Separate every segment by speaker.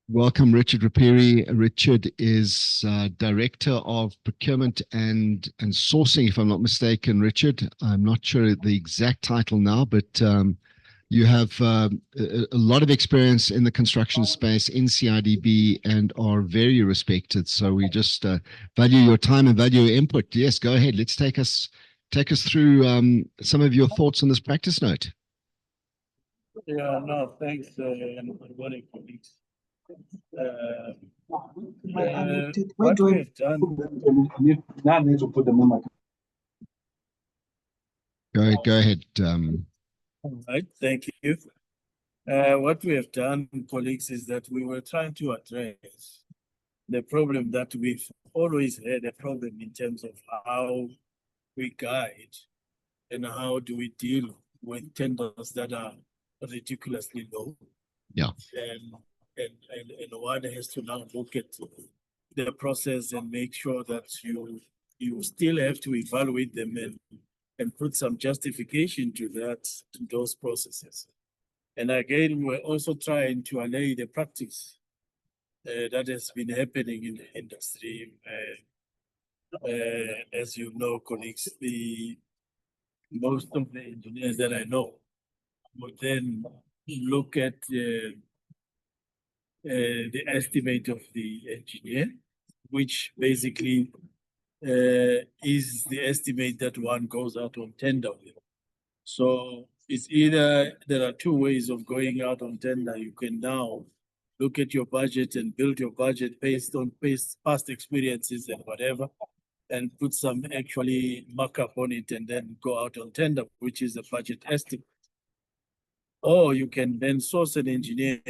Speaker 1: Welcome, Richard Raphiri. Richard is Director of Procurement and Sourcing, if I'm not mistaken, Richard. I'm not sure the exact title now, but you have a lot of experience in the construction space in CIDB and are very respected. So we just value your time and value your input. Yes, go ahead. Let's take us through some of your thoughts on this practice note.
Speaker 2: Yeah, no, thanks, and good morning, colleagues. What we have done.
Speaker 1: Go ahead.
Speaker 2: All right, thank you. What we have done, colleagues, is that we were trying to address the problem that we've always had a problem in terms of how we guide and how do we deal with tenders that are ridiculously low.
Speaker 1: Yeah.
Speaker 2: And one has to now look at the process and make sure that you still have to evaluate them and put some justification to those processes. And again, we're also trying to allay the practice that has been happening in the industry. As you know, colleagues, most of the engineers that I know would then look at the estimate of the engineer, which basically is the estimate that one goes out on tender with. So it's either there are two ways of going out on tender. You can now look at your budget and build your budget based on past experiences and whatever, and put some actually markup on it and then go out on tender, which is a budget estimate. Or you can then source an engineer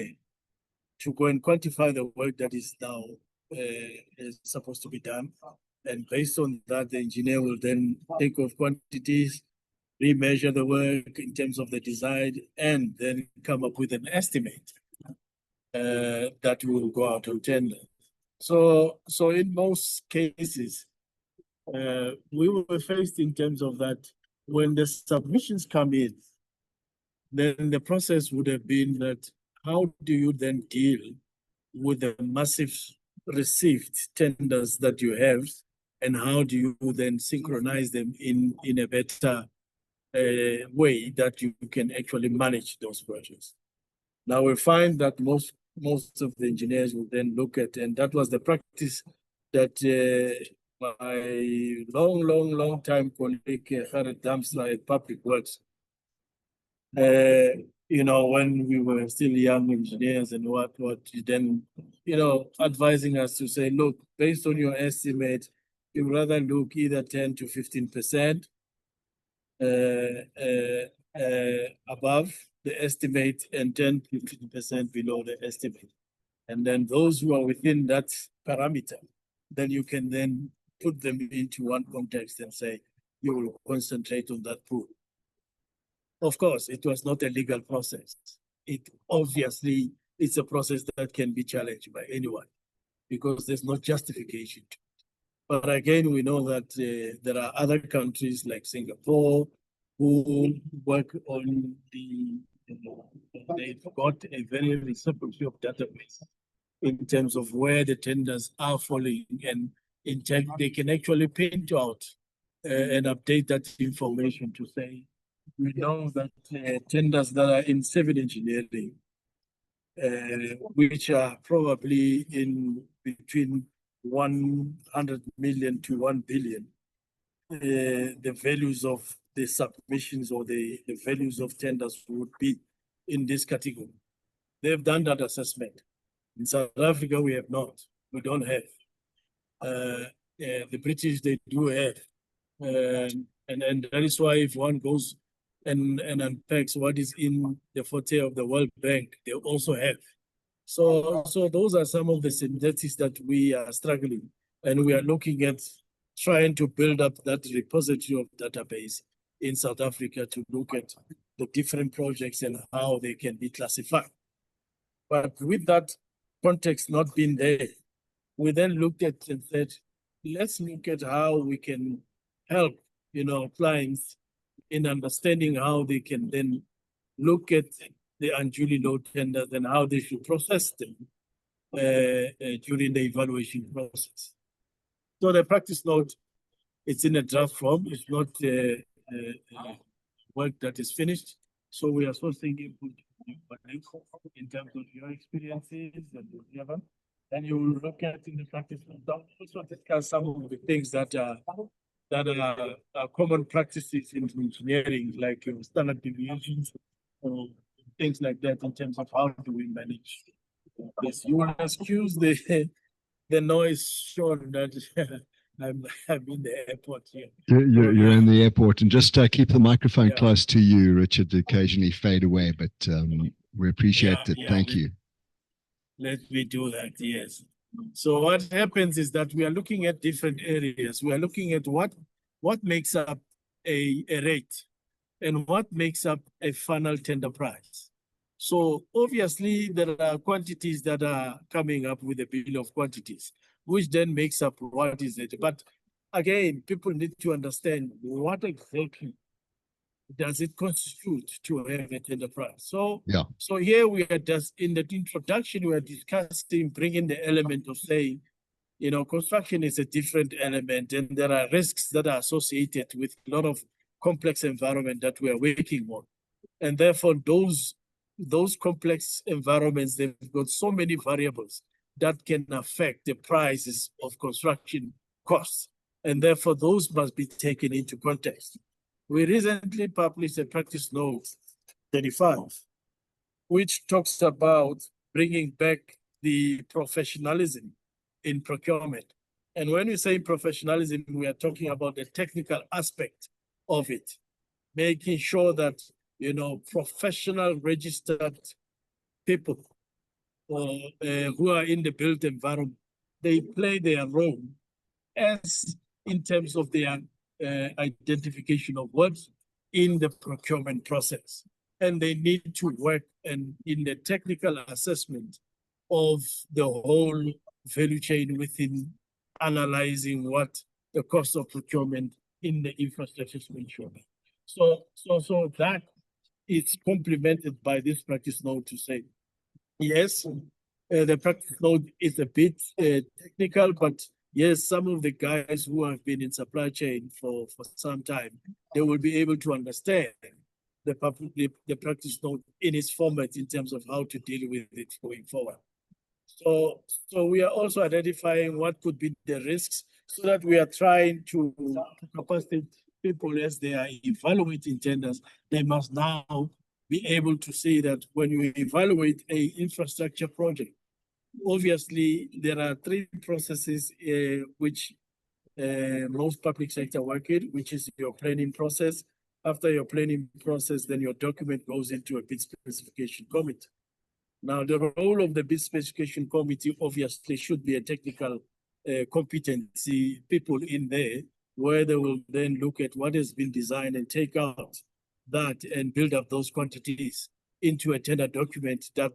Speaker 2: to go and quantify the work that is now is supposed to be done. And based on that, the engineer will then take off quantities, remeasure the work in terms of the design, and then come up with an estimate that will go out on tender. So in most cases, we were faced in terms of that when the submissions come in, then the process would have been that how do you then deal with the massive received tenders that you have, and how do you then synchronize them in a better way that you can actually manage those projects? Now we find that most of the engineers will then look at, and that was the practice that my long time colleague Gerrit Damsla at Public Works, you know, when we were still young engineers and what then, you know, advising us to say, look, based on your estimate, you rather look either 10 to 15% above the estimate and 10 to 15% below the estimate. And then those who are within that parameter, then you can then put them into one context and say, you will concentrate on that pool. Of course, it was not a legal process. It obviously, it's a process that can be challenged by anyone because there's no justification to it. But again, we know that there are other countries like Singapore who work on they've got a very receptive database in terms of where the tenders are falling, and in fact, they can actually print out and update that information to say, we know that tenders that are in civil engineering, which are probably in between 100 million to 1 billion, the values of the submissions or the values of tenders would be in this category. They've done that assessment. In South Africa, we have not. We don't have. The British, they do have. And that is why if one goes and unpacks what is in the forte of the World Bank, they also have. So those are some of the synthetics that we are struggling, and we are looking at trying to build up that repository of database in South Africa to look at the different projects and how they can be classified. But with that context not being there, we then looked at and said, let's look at how we can help, you know, clients in understanding how they can then look at the unduly low tenders and how they should process them during the evaluation process. So the practice note, it's in a draft form. It's not work that is finished. So we are sourcing input in terms of your experiences and whatever. And you will look at in the practice note. Also discuss some of the things that are common practices in engineering, like standard deviations or things like that in terms of how do we manage. Yes, you will excuse the noise, Sean, that I'm in the airport here.
Speaker 1: You're in the airport, and just keep the microphone
Speaker 2: Yeah.
Speaker 1: close to you, Richard. Occasionally fade away, but we appreciate it. Thank you.
Speaker 2: Let me do that. Yes. So what happens is that we are looking at different areas. We are looking at what makes up a rate and what makes up a final tender price. So obviously there are quantities that are coming up with a bill of quantities, which then makes up what is it. But again, people need to understand what exactly does it constitute to have a tender price. So, so here we are just in the introduction, we are discussing bringing the element of saying, you know, construction is a different element and there are risks that are associated with a lot of complex environment that we are working on. And therefore those complex environments, they've got so many variables that can affect the prices of construction costs. And therefore those must be taken into context. We recently published a practice note 35, which talks about bringing back the professionalism in procurement. And when we say professionalism, we are talking about the technical aspect of it, making sure that, you know, professional registered people who are in the built environment, they play their role as in terms of their identification of works in the procurement process. And they need to work in the technical assessment of the whole value chain within analyzing what the cost of procurement in the infrastructure is mentioned. So that is complemented by this practice note to say, yes, the practice note is a bit technical, but yes, some of the guys who have been in supply chain for some time, they will be able to understand the practice note in its format in terms of how to deal with it going forward. So we are also identifying what could be the risks so that we are trying to capacitate people as they are evaluating tenders. They must now be able to say that when you evaluate an infrastructure project, obviously there are three processes which most public sector work in, which is your planning process. After your planning process, then your document goes into a bid specification committee. Now, the role of the bid specification committee obviously should be a technical competency people in there, where they will then look at what has been designed and take out that and build up those quantities into a tender document that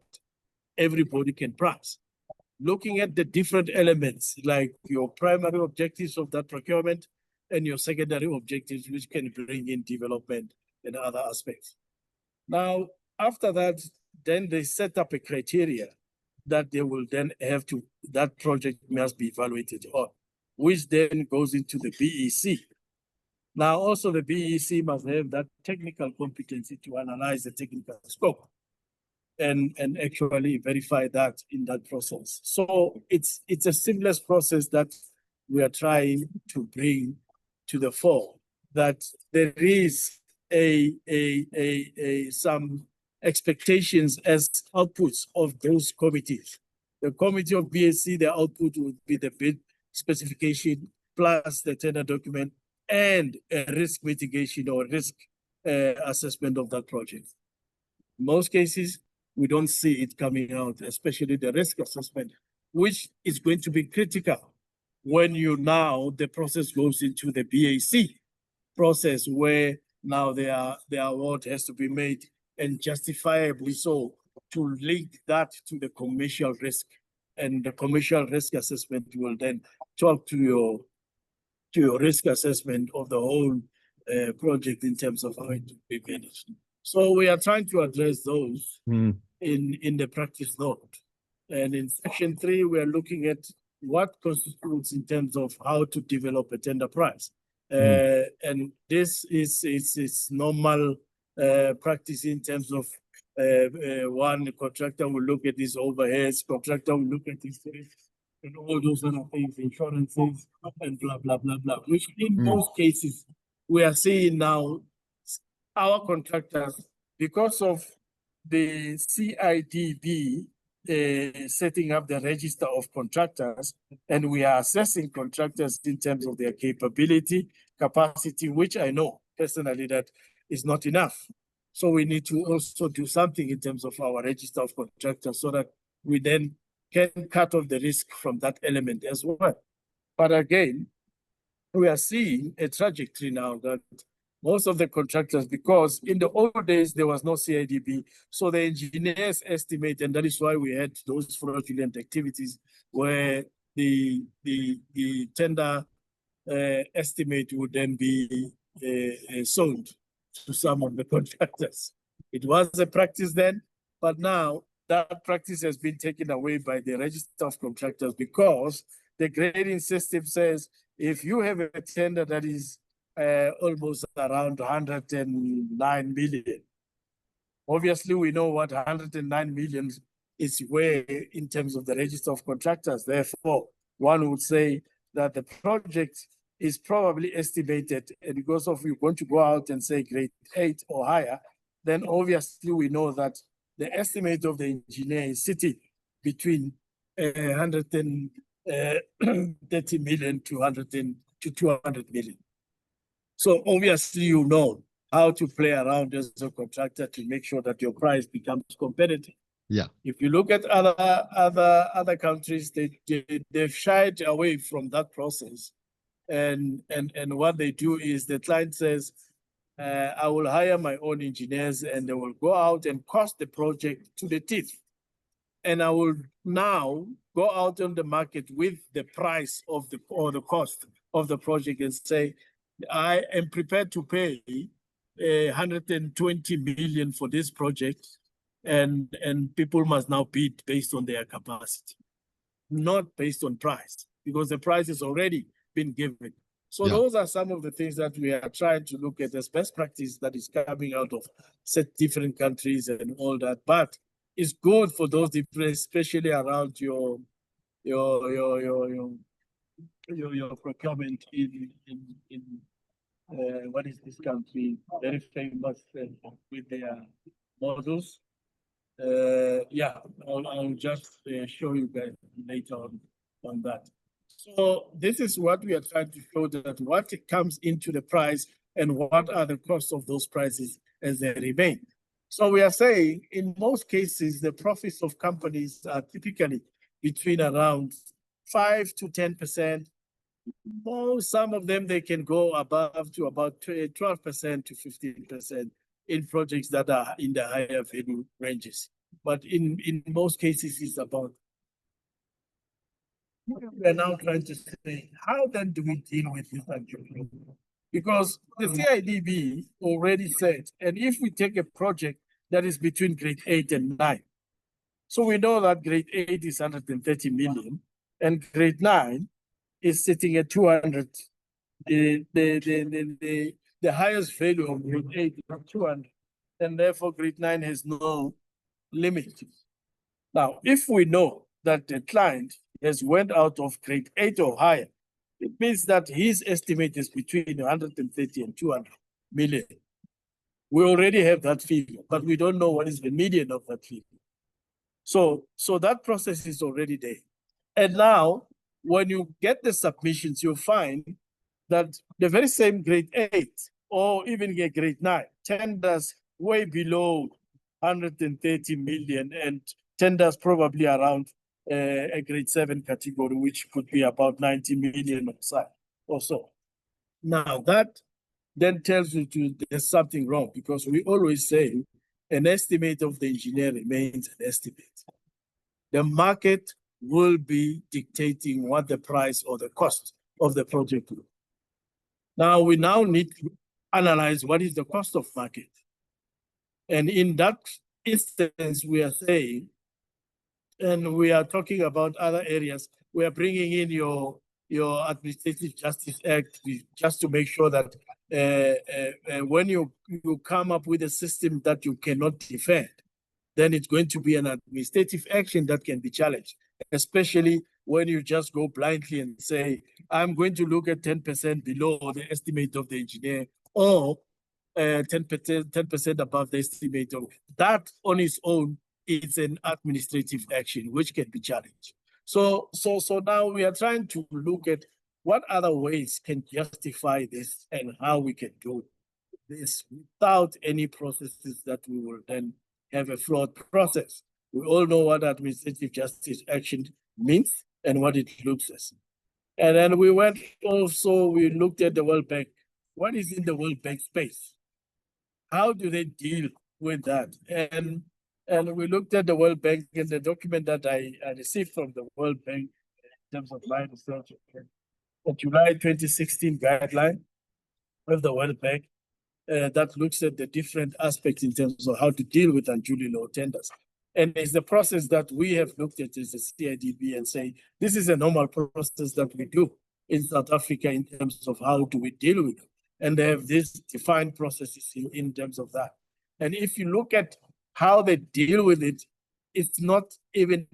Speaker 2: everybody can price. Looking at the different elements, like your primary objectives of that procurement and your secondary objectives, which can bring in development and other aspects. Now, after that, then they set up a criteria that they will then have to, that project must be evaluated on, which then goes into the BEC. Now, also the BEC must have that technical competency to analyze the technical scope and actually verify that in that process. So it's a seamless process that we are trying to bring to the fore, that there is some expectations as outputs of those committees. The committee of BSC, the output would be the bid specification plus the tender document and a risk mitigation or risk assessment of that project. In most cases, we don't see it coming out, especially the risk assessment, which is going to be critical when the process goes into the BAC process, where now the award has to be made and justifiably so to link that to the commercial risk. And the commercial risk assessment will then talk to your risk assessment of the whole project in terms of how it will be managed. So we are trying to address those in the practice note. And in section 3, we are looking at what constitutes in terms of how to develop a tender price. And this is normal practice in terms of one contractor will look at his overheads, contractor will look at his and all those other things, insurances, and blah, blah, blah, blah, which in most cases, we are seeing now our contractors, because of the CIDB setting up the register of contractors, and we are assessing contractors in terms of their capability, capacity, which I know personally that is not enough. So we need to also do something in terms of our register of contractors so that we then can cut off the risk from that element as well. But again, we are seeing a trajectory now that most of the contractors, because in the old days, there was no CIDB, so the engineers estimate, and that is why we had those fraudulent activities where the tender estimate would then be sold to some of the contractors. It was a practice then, but now that practice has been taken away by the register of contractors because the grading system says if you have a tender that is almost around 109 million, obviously we know what 109 million is where in terms of the register of contractors. Therefore, one would say that the project is probably estimated, and because of you're going to go out and say grade 8 or higher, then obviously we know that the estimate of the engineer is sitting between 130 million to 200 million. So obviously you know how to play around as a contractor to make sure that your price becomes competitive.
Speaker 1: Yeah.
Speaker 2: If you look at other countries, they've shied away from that process. And what they do is the client says, I will hire my own engineers and they will go out and cost the project to the teeth. And I will now go out on the market with the price of the cost of the project and say, I am prepared to pay 120 million for this project, and people must now bid based on their capacity, not based on price, because the price has already been given. So those are some of the things that we are trying to look at as best practice that is coming out of different countries and all that. But it's good for those different, especially around your procurement in what is this country? Very famous with their models. I'll just show you guys later on that. So this is what we are trying to show, that what comes into the price and what are the costs of those prices as they remain. So we are saying in most cases, the profits of companies are typically between around 5 to 10%. Some of them, they can go above to about 12% to 15% in projects that are in the higher value ranges. But in most cases, it's about. We are now trying to say, how then do we deal with this actually? Because the CIDB already said, and if we take a project that is between grade 8 and 9, so we know that grade 8 is 130 million, and grade 9 is sitting at 200. The highest value of grade 8 is 200, and therefore grade 9 has no limit. Now, if we know that the client has went out of grade 8 or higher, it means that his estimate is between 130 and 200 million. We already have that figure, but we don't know what is the median of that figure. So that process is already there. And now, when you get the submissions, you'll find that the very same grade 8 or even a grade 9 tenders way below 130 million and tenders probably around a grade 7 category, which could be about 90 million or so. Now, that then tells you there's something wrong, because we always say an estimate of the engineer remains an estimate. The market will be dictating what the price or the cost of the project will be. Now, we now need to analyze what is the cost of market. And in that instance, we are saying and we are talking about other areas, we are bringing in your Administrative Justice Act just to make sure that when you come up with a system that you cannot defend, then it's going to be an administrative action that can be challenged, especially when you just go blindly and say, I'm going to look at 10% below the estimate of the engineer, or 10% above the estimate of that. On its own, it's an administrative action which can be challenged. So now we are trying to look at what other ways can justify this and how we can do this without any processes that we will then have a flawed process. We all know what administrative justice action means and what it looks as. And then we looked at the World Bank. What is in the World Bank space? How do they deal with that? And we looked at the World Bank in the document that I received from the World Bank in terms of my research. The July 2016 guideline of the World Bank that looks at the different aspects in terms of how to deal with unduly low tenders. And it's the process that we have looked at as a CIDB and say, this is a normal process that we do in South Africa in terms of how do we deal with it. And they have these defined processes in terms of that. And if you look at how they deal with it, it's not even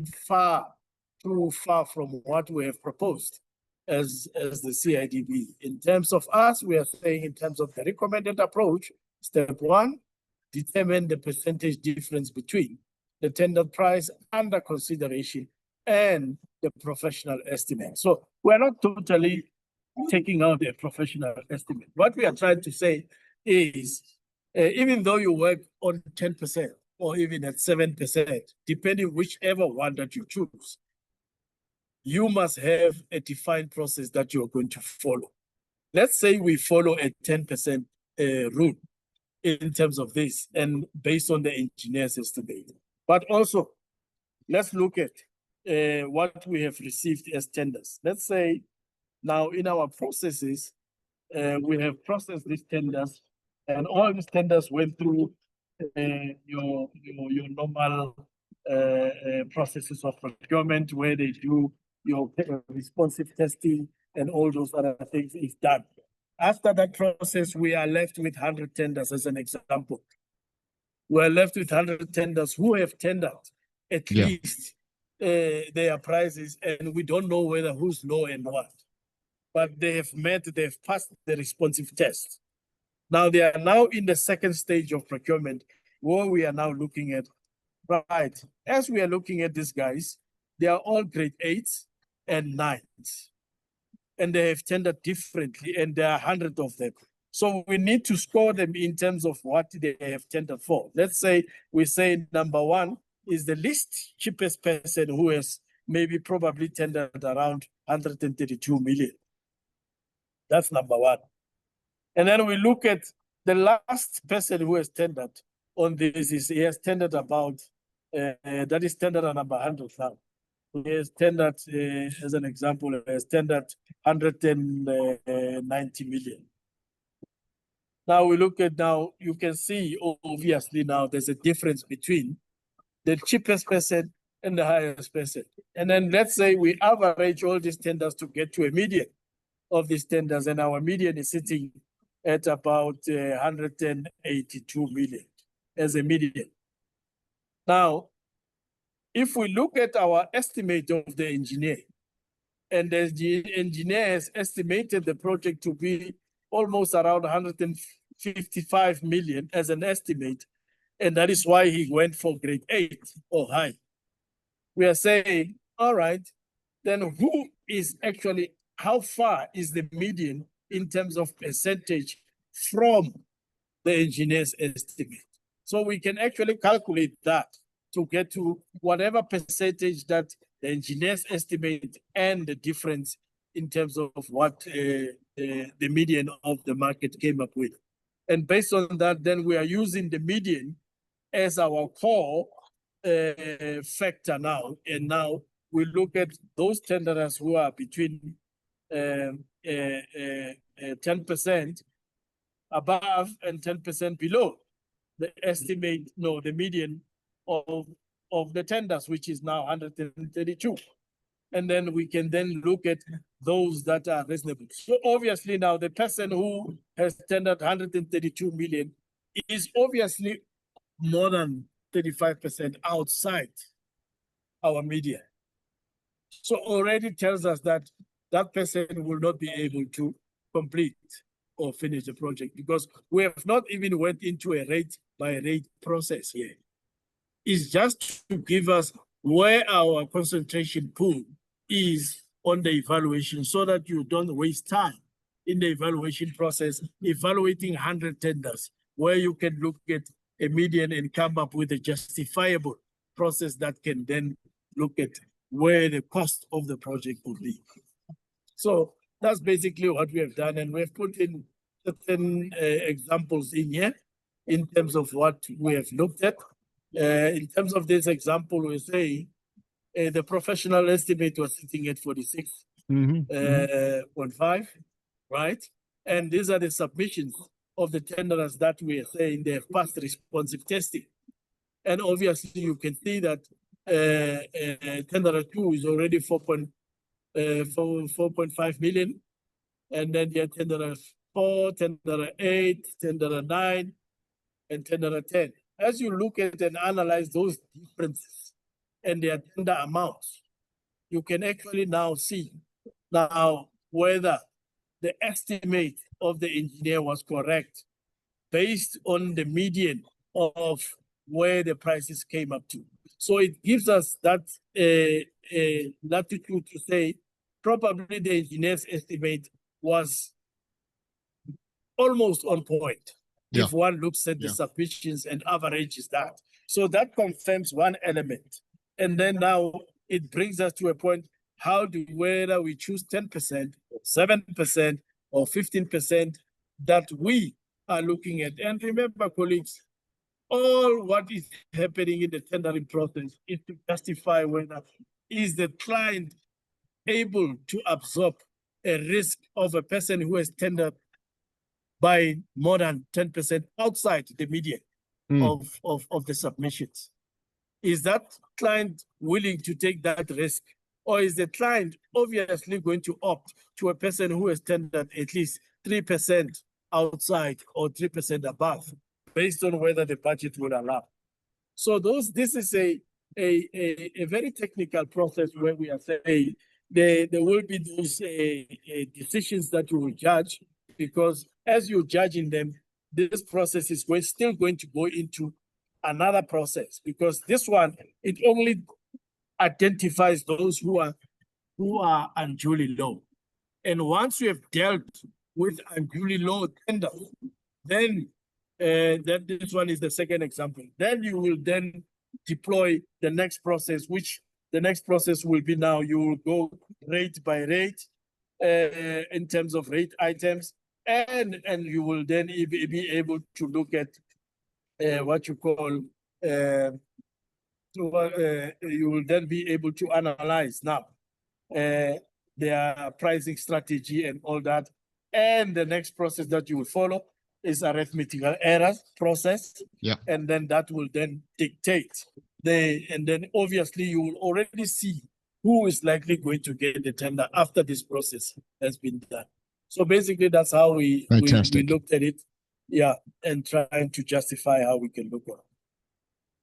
Speaker 2: too far from what we have proposed as the CIDB. In terms of us, we are saying in terms of the recommended approach, step one, determine the percentage difference between the tender price under consideration and the professional estimate. So we're not totally taking out a professional estimate. What we are trying to say is, even though you work on 10% or even at 7%, depending whichever one that you choose, you must have a defined process that you're going to follow. Let's say we follow a 10% rule in terms of this and based on the engineer's estimate. But also, let's look at what we have received as tenders. Let's say now in our processes, we have processed these tenders, and all these tenders went through your normal processes of procurement where they do your responsive testing and all those other things is done. After that process, we are left with 100 tenders as an example. We're left with 100 tenders who have tendered at least their prices, and we don't know whether who's low and what. But they've passed the responsive test. Now they are now in the second stage of procurement where we are now looking at, right, as we are looking at these guys, they are all grade 8s and 9s. And they have tendered differently, and there are 100 of them. So we need to score them in terms of what they have tendered for. Let's say we say number one is the least cheapest person who has maybe probably tendered around 132 million. That's number one. And then we look at the last person who has tendered on this, he has tendered about, that is tendered on number 100,000. He has tendered, as an example, has tendered 190 million. Now we look at you can see obviously now there's a difference between the cheapest person and the highest person. And then let's say we average all these tenders to get to a median of these tenders, and our median is sitting at about 182 million as a median. Now, if we look at our estimate of the engineer, and the engineer has estimated the project to be almost around 155 million as an estimate, and that is why he went for grade 8 or high. We are saying, all right, then how far is the median in terms of percentage from the engineer's estimate? So we can actually calculate that to get to whatever percentage that the engineers estimate and the difference in terms of what the median of the market came up with. And based on that, then we are using the median as our core factor now. And now we look at those tenderers who are between 10% above and 10% below the median of of the tenders, which is now 132. And then we can then look at those that are reasonable. So obviously now the person who has tendered 132 million is obviously more than 35% outside our median. So already tells us that that person will not be able to complete or finish the project because we have not even went into a rate by rate process here. It's just to give us where our concentration pool is on the evaluation so that you don't waste time in the evaluation process, evaluating 100 tenders, where you can look at a median and come up with a justifiable process that can then look at where the cost of the project would be. So that's basically what we have done. And we've put in certain examples in here in terms of what we have looked at. In terms of this example, we say the professional estimate was sitting at 46.5, right? And these are the submissions of the tenderers that we are saying they have passed responsive testing. And obviously you can see that tenderer 2 is already 4.5 million. And then you have tenderer 4, tenderer 8, tenderer 9, and tenderer 10. As you look at and analyze those differences and their tender amounts, you can actually now see now whether the estimate of the engineer was correct based on the median of where the prices came up to. So it gives us that latitude to say probably the engineer's estimate was almost on point. Yeah. If one looks at the submissions and averages that. So that confirms one element. And then now it brings us to a point, whether we choose 10%, 7%, or 15% that we are looking at. And remember, colleagues, all what is happening in the tendering process is to justify whether is the client able to absorb a risk of a person who has tendered by more than 10% outside the median of the submissions. Is that client willing to take that risk? Or is the client obviously going to opt to a person who has tendered at least 3% outside or 3% above, based on whether the budget will allow? So this is a very technical process where we are saying there will be those decisions that you will judge, because as you're judging them, this process is still going to go into another process, because this one, it only identifies those who are unduly low. And once you have dealt with unduly low tender, then this one is the second example. Then you will then deploy the next process, which the next process will be now you will go rate by rate in terms of rate items, and you will then be able to look at what you call you will then be able to analyze now their pricing strategy and all that. And the next process that you will follow is arithmetical errors process. Yeah. And then that will then dictate and then obviously you will already see who is likely going to get the tender after this process has been done. So basically that's how we looked at it. Yeah, and trying to justify how we can look at it.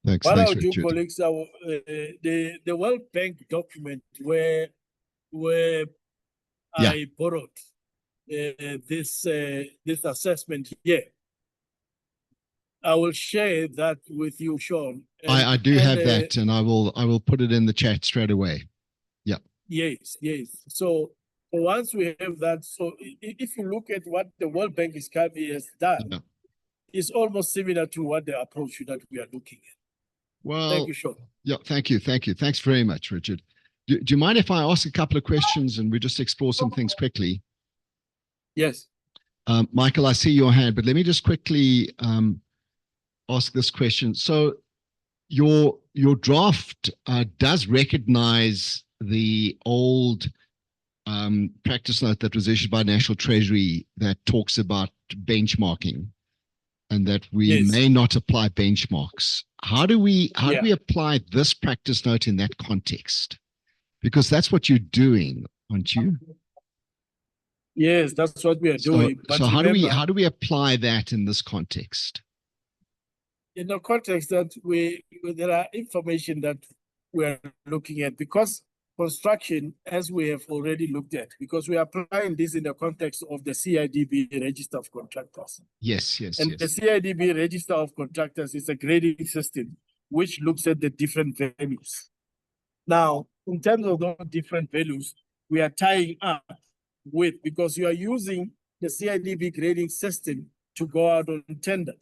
Speaker 1: Thanks,
Speaker 2: what I'll do, colleagues, the World Bank document where I borrowed this assessment here, I will share that with you, Sean.
Speaker 1: I do have that, and I will put it in the chat straight away. Yeah.
Speaker 2: Yes. So once we have that, so if you look at what the World Bank has done, it's almost similar to what the approach that we are looking at.
Speaker 1: Well,
Speaker 2: thank you, Sean.
Speaker 1: Yeah, thank you. Thanks very much, Richard. Do you mind if I ask a couple of questions and we just explore some things quickly?
Speaker 2: Yes.
Speaker 1: Michael, I see your hand, but let me just quickly ask this question. So your draft does recognize the old practice note that was issued by National Treasury that talks about benchmarking. and that we
Speaker 2: Yes.
Speaker 1: may not apply benchmarks. How do we
Speaker 2: Yeah.
Speaker 1: apply this practice note in that context? Because that's what you're doing, aren't you?
Speaker 2: Yes, that's what we are doing. But
Speaker 1: so
Speaker 2: remember,
Speaker 1: how do we apply that in this context?
Speaker 2: in the context that there are information that we are looking at, because construction, as we have already looked at, because we are applying this in the context of the CIDB Register of Contractors.
Speaker 1: Yes.
Speaker 2: And the CIDB Register of Contractors is a grading system which looks at the different values. Now, in terms of those different values, we are tying up with, because you are using the CIDB grading system to go out on tender.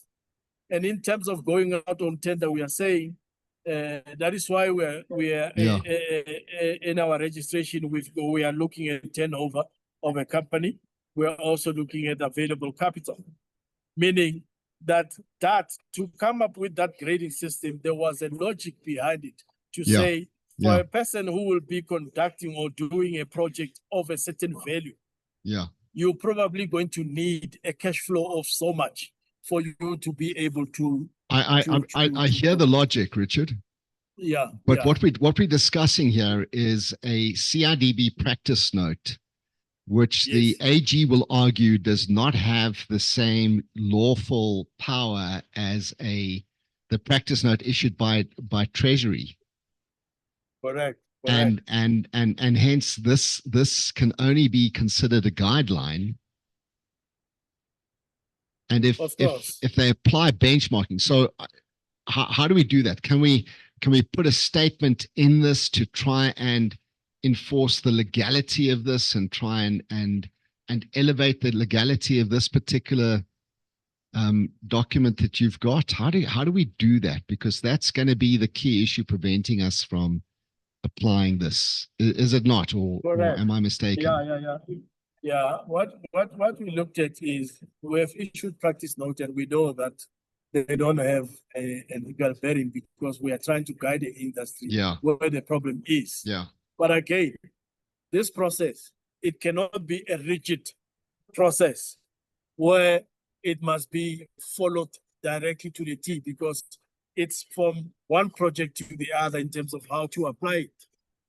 Speaker 2: And in terms of going out on tender, we are saying that is why we are in our registration, we are looking at turnover of a company. We are also looking at available capital, meaning that to come up with that grading system, there was a logic behind it to say, for a person who will be conducting or doing a project of a certain value, you're probably going to need a cash flow of so much for you to be able to.
Speaker 1: I hear the logic, Richard.
Speaker 2: Yeah.
Speaker 1: But what we're discussing here is a CIDB practice note, which the AG will argue does not have the same lawful power as the practice note issued by Treasury.
Speaker 2: Correct.
Speaker 1: And hence this can only be considered a guideline. And if they apply benchmarking, so how do we do that? Can we put a statement in this to try and enforce the legality of this and try and elevate the legality of this particular document that you've got? How do we do that? Because that's going to be the key issue preventing us from applying this. Is it not, or am I mistaken?
Speaker 2: Yeah. What we looked at is we have issued practice note, and we know that they don't have a legal bearing because we are trying to guide the industry where the problem is. But again, this process, it cannot be a rigid process where it must be followed directly to the T, because it's from one project to the other in terms of how to apply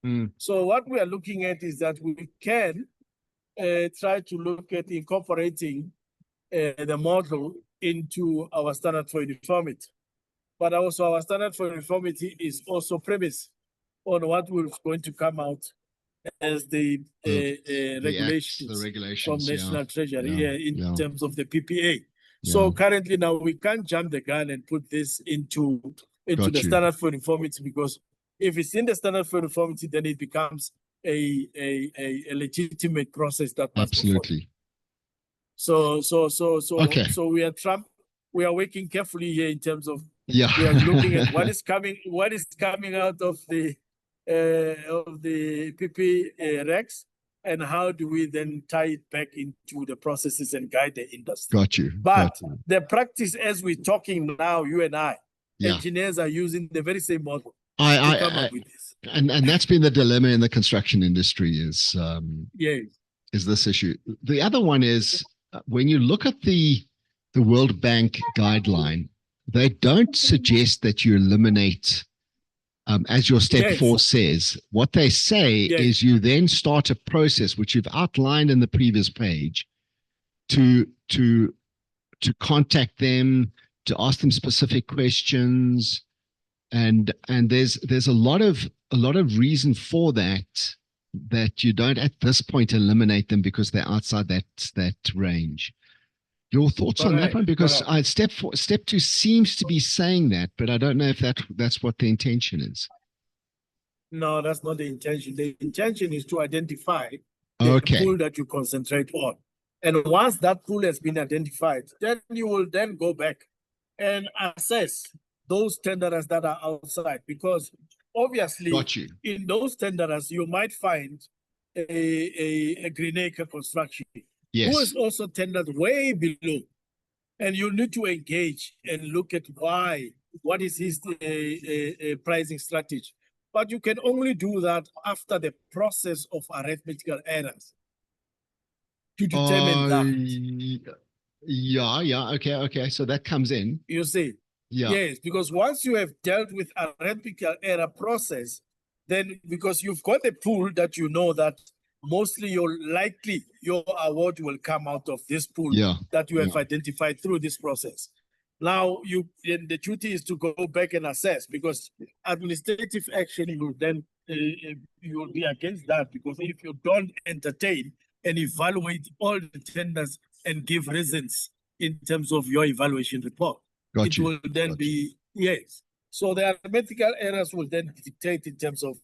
Speaker 2: it. So what we are looking at is that we can try to look at incorporating the model into our standard for uniformity. But also our standard for uniformity is also premised on what will going to come out as the regulations from National Treasury in terms of the PPA. So currently now we can't jump the gun and put this into the standard for uniformity, because if it's in the standard for uniformity, then it becomes a legitimate process that must
Speaker 1: absolutely.
Speaker 2: So we are working carefully here in terms of we are looking at what is coming out of the PP Rex, and how do we then tie it back into the processes and guide the industry.
Speaker 1: Got you.
Speaker 2: But the practice, as we're talking now, you and I, engineers are using the very same model to come up with this.
Speaker 1: And that's been the dilemma in the construction industry is this issue. The other one is when you look at the World Bank guideline, they don't suggest that you eliminate, as your step 4 says. What they say is you then start a process, which you've outlined in the previous page, to contact them, to ask them specific questions, and there's a lot of reason for that you don't at this point eliminate them because they're outside that range. Your thoughts on that one? Because step 2 seems to be saying that, but I don't know if that's what the intention is.
Speaker 2: No, that's not the intention. The intention is to identify the pool that you concentrate on. And once that pool has been identified, then you will then go back and assess those tenderers that are outside, because obviously in those tenderers you might find a Greenacre construction who is also tendered way below, and you need to engage and look at what is his pricing strategy. But you can only do that after the process of arithmetical errors to determine that.
Speaker 1: Yeah. Okay. So that comes in.
Speaker 2: You see?
Speaker 1: Yeah.
Speaker 2: Yes, because once you have dealt with arithmetical error process, then because you've got a pool that you know that mostly your award will come out of this pool
Speaker 1: Yeah.
Speaker 2: that you have
Speaker 1: Yeah.
Speaker 2: identified through this process. Now then the duty is to go back and assess, because administrative action will then you will be against that, because if you don't entertain and evaluate all the tenders and give reasons in terms of your evaluation report,
Speaker 1: Got
Speaker 2: it
Speaker 1: you.
Speaker 2: will then
Speaker 1: Got
Speaker 2: be, yes. So the arithmetical errors will then dictate in terms of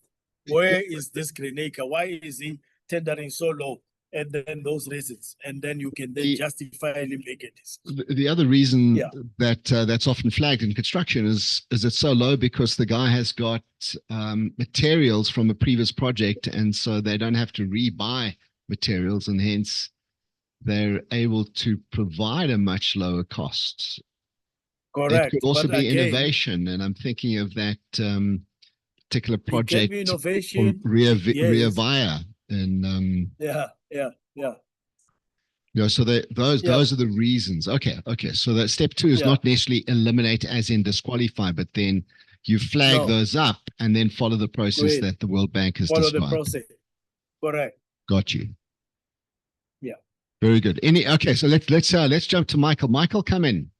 Speaker 2: where is this Greenacre, why is he tendering so low, and then those reasons, and then you can then
Speaker 1: The,
Speaker 2: justifiably make a decision.
Speaker 1: the other reason
Speaker 2: Yeah.
Speaker 1: that that's often flagged in construction is it's so low because the guy has got materials from a previous project, and so they don't have to rebuy materials, and hence they're able to provide a much lower cost. It
Speaker 2: Correct.
Speaker 1: could also
Speaker 2: But
Speaker 1: be
Speaker 2: again,
Speaker 1: innovation, and I'm thinking of that particular
Speaker 2: it can be
Speaker 1: project for
Speaker 2: innovation.
Speaker 1: Ria
Speaker 2: Yes.
Speaker 1: Vaya, and
Speaker 2: Yeah.
Speaker 1: so those
Speaker 2: Yeah.
Speaker 1: are the reasons. Okay. So that step 2 is
Speaker 2: Yeah.
Speaker 1: not necessarily eliminate as in disqualify, but then you flag
Speaker 2: No.
Speaker 1: those up and then follow the process
Speaker 2: Great.
Speaker 1: that the World Bank has
Speaker 2: Follow the
Speaker 1: described.
Speaker 2: process. Correct.
Speaker 1: Got you.
Speaker 2: Yeah.
Speaker 1: Very good. Okay, so let's jump to Michael. Michael, come in.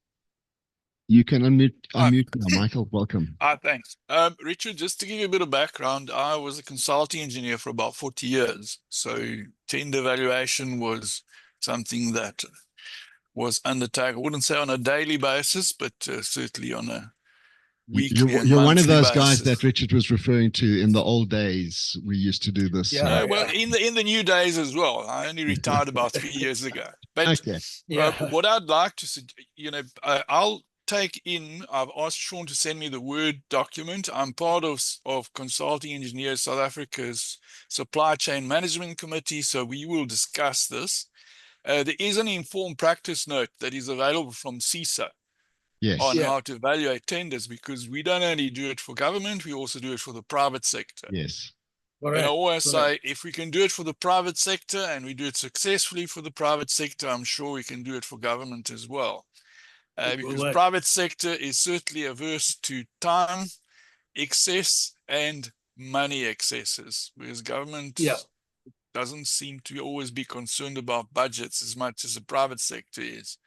Speaker 1: You can unmute now. Michael, welcome.
Speaker 3: Thanks. Richard, just to give you a bit of background, I was a consulting engineer for about 40 years. So tender valuation was something that was undertaken, I wouldn't say on a daily basis, but certainly on a weekly and
Speaker 1: You're one of
Speaker 3: monthly
Speaker 1: those
Speaker 3: basis.
Speaker 1: guys that Richard was referring to in the old days. We used to do this.
Speaker 2: Yeah.
Speaker 3: Well, in the new days as well. I only retired about 3 years ago. But
Speaker 1: Okay.
Speaker 3: what I'd like to say, I'll take in, I've asked Sean to send me the Word document. I'm part of Consulting Engineers South Africa's Supply Chain Management Committee, so we will discuss this. There is an informed practice note that is available from CISA
Speaker 1: Yes.
Speaker 3: on how to evaluate tenders, because we don't only do it for government, we also do it for the private sector.
Speaker 1: Yes.
Speaker 3: And I always say, if we can do it for the private sector and we do it successfully for the private sector, I'm sure we can do it for government as well. Because private sector is certainly averse to time excess and money excesses, whereas government doesn't seem to always be concerned about budgets as much as the private sector is.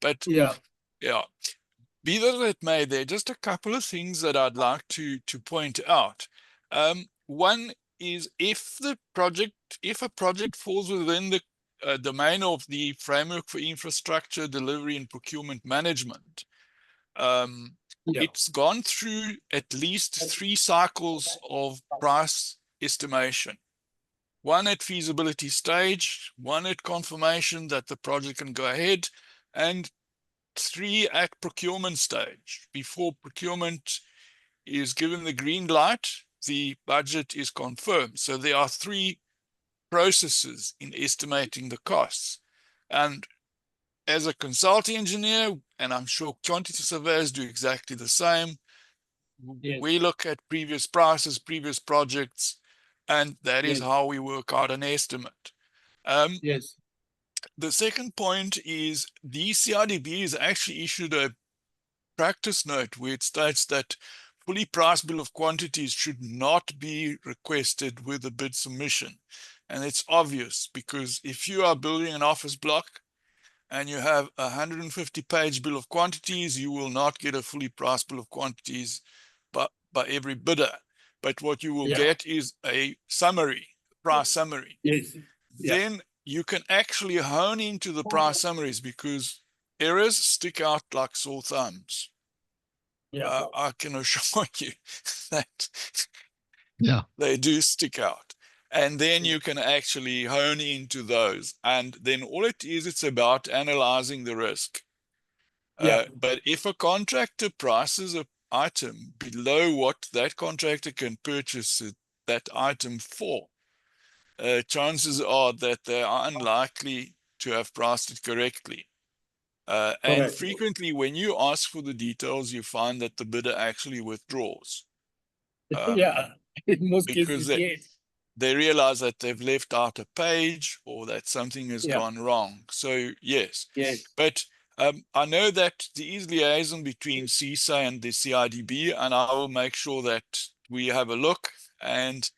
Speaker 3: But be that as it may, there are just a couple of things that I'd like to point out. One is if a project falls within the domain of the framework for infrastructure delivery and procurement management, it's gone through at least 3 cycles of price estimation. 1 at feasibility stage, 1 at confirmation that the project can go ahead, and 3 at procurement stage. Before procurement is given the green light, the budget is confirmed. So there are 3 processes in estimating the costs. And as a consulting engineer, and I'm sure quantity surveyors do exactly the same, we look at previous prices, previous projects, and that is how we work out an estimate. The second point is the CIDB has actually issued a practice note where it states that fully priced bill of quantities should not be requested with a bid submission. And it's obvious, because if you are building an office block and you have a 150-page bill of quantities, you will not get a fully priced bill of quantities by every bidder. But what you will get is a summary, price summary. Then you can actually hone into the price summaries, because errors stick out like sore thumbs. I can assure you that they do stick out. And then you can actually hone into those. And then all it is, it's about analyzing the risk. But if a contractor prices an item below what that contractor can purchase that item for, chances are that they are unlikely to have priced it correctly. And frequently, when you ask for the details, you find that the bidder actually withdraws.
Speaker 2: In most cases, yes.
Speaker 3: they realize that they've left out a page or that something has gone wrong. So yes, but I know that there is liaison between CISA and the CIDB, and I will make sure that we have a look, and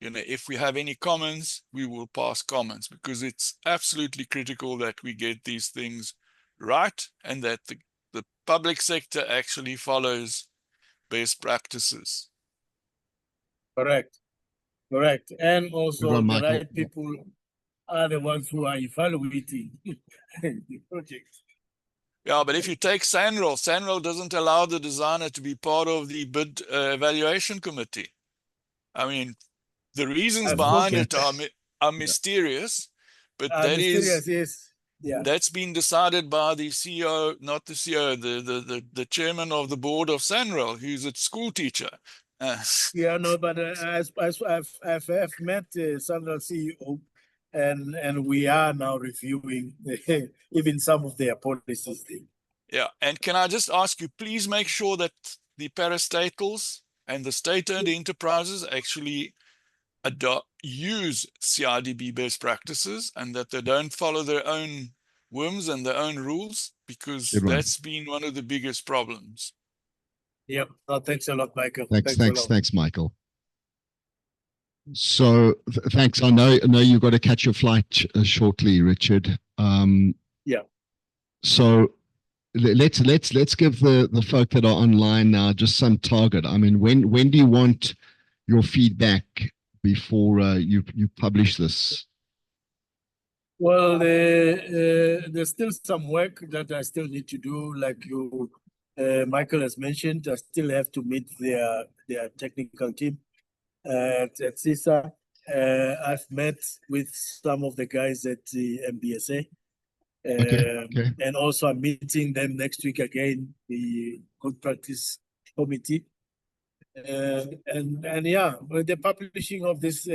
Speaker 3: if we have any comments, we will pass comments, because it's absolutely critical that we get these things right and that the public sector actually follows best practices.
Speaker 2: Correct. And also
Speaker 1: Well,
Speaker 2: the
Speaker 1: Michael,
Speaker 2: right people are the ones who are evaluating the project.
Speaker 3: Yeah, but if you take SANRAL doesn't allow the designer to be part of the bid evaluation committee. I mean, the reasons behind it are mysterious, but
Speaker 2: Mysterious is,
Speaker 3: that's been decided by the CEO, not the CEO, the chairman of the board of SANRAL, who's a school teacher.
Speaker 2: But I've met SANRAL CEO, and we are now reviewing even some of their policies.
Speaker 3: Yeah, and can I just ask you, please make sure that the parastatals and the state-owned enterprises actually use CIDB best practices, and that they don't follow their own whims and their own rules, because that's been one of the biggest problems.
Speaker 2: Yep. Thanks a lot, Michael.
Speaker 1: Thanks, Michael. So thanks. I know you've got to catch your flight shortly, Richard. So let's give the folk that are online now just some target. I mean, when do you want your feedback before you publish this?
Speaker 2: Well, there's still some work that I still need to do, like Michael has mentioned. I still have to meet their technical team at CISA. I've met with some of the guys at the MBSA. And also I'm meeting them next week again, the Good Practice Committee. And yeah, the publishing of this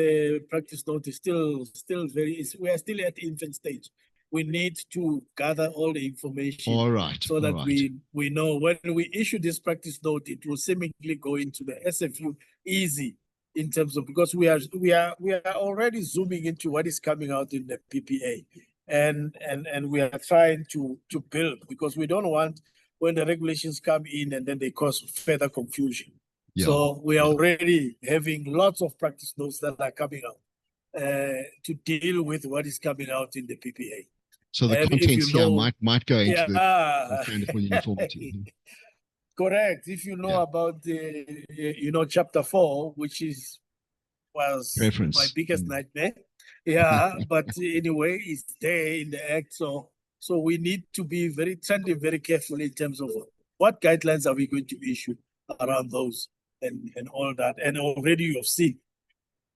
Speaker 2: practice note is still we are still at infant stage. We need to gather all the information, so that we know when we issue this practice note, it will seemingly go into the SFU easy, in terms of, because we are already zooming into what is coming out in the PPA, and we are trying to build, because we don't want when the regulations come in and then they cause further confusion. So we are already having lots of practice notes that are coming out to deal with what is coming out in the PPA.
Speaker 1: So the contents here might go into the wonderful uniformity.
Speaker 2: Correct. If you know about the chapter 4, which was
Speaker 1: reference.
Speaker 2: My biggest nightmare. But anyway, it's there in the Act. So we need to be trending very carefully in terms of what guidelines are we going to issue around those and all that. And already you've seen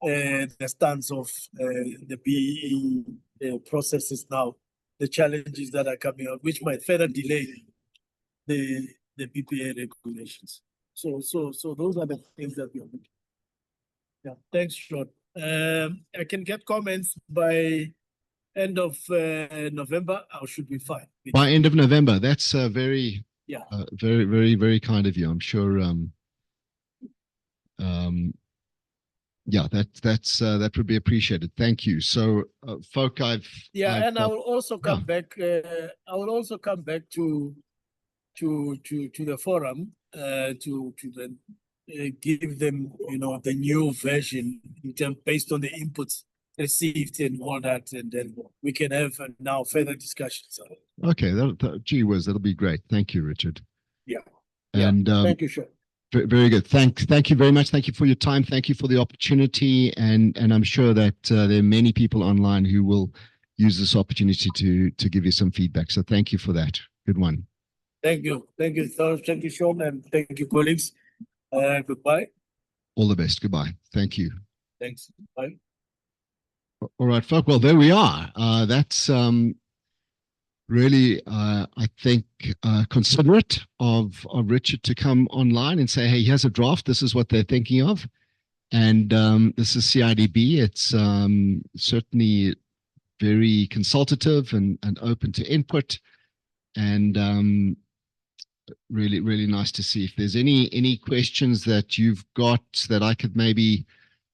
Speaker 2: the stance of the BEE processes now, the challenges that are coming out, which might further delay the PPA regulations. So those are the things that we are looking at. Yeah, thanks, Sean. I can get comments by end of November. I should be fine.
Speaker 1: By end of November, that's very, very, very, very kind of you. I'm sure. That would be appreciated. Thank you. So, folk, I will
Speaker 2: also come back. I will also come back to the forum to then give them the new version based on the inputs received and all that, and then we can have now further discussions.
Speaker 1: Okay, gee whiz, that'll be great. Thank you, Richard.
Speaker 2: And thank you, Sean.
Speaker 1: Very good. Thank you very much. Thank you for your time. Thank you for the opportunity, and I'm sure that there are many people online who will use this opportunity to give you some feedback. So thank you for that. Good one.
Speaker 2: Thank you, Sean, and thank you, colleagues. Goodbye.
Speaker 1: All the best. Goodbye. Thank you.
Speaker 2: Thanks. Bye.
Speaker 1: All right, folk. Well, there we are. That's really, I think, considerate of Richard to come online and say, hey, here's a draft. This is what they're thinking of. And this is CIDB. It's certainly very consultative and open to input. And really, really nice to see. If there's any questions that you've got that I could maybe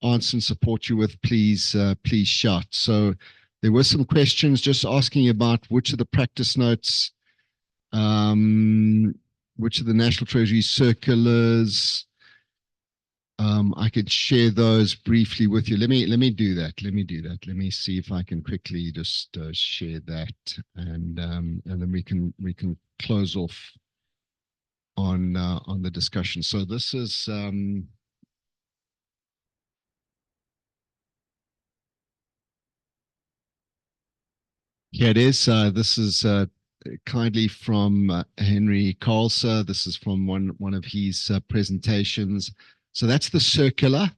Speaker 1: answer and support you with, please shout. So there were some questions just asking about which of the practice notes, which of the National Treasury circulars. I could share those briefly with you. Let me do that. Let me see if I can quickly just share that, and then we can close off on the discussion. So this is here it is. This is kindly from Henry Carlser. This is from one of his presentations. So that's the circular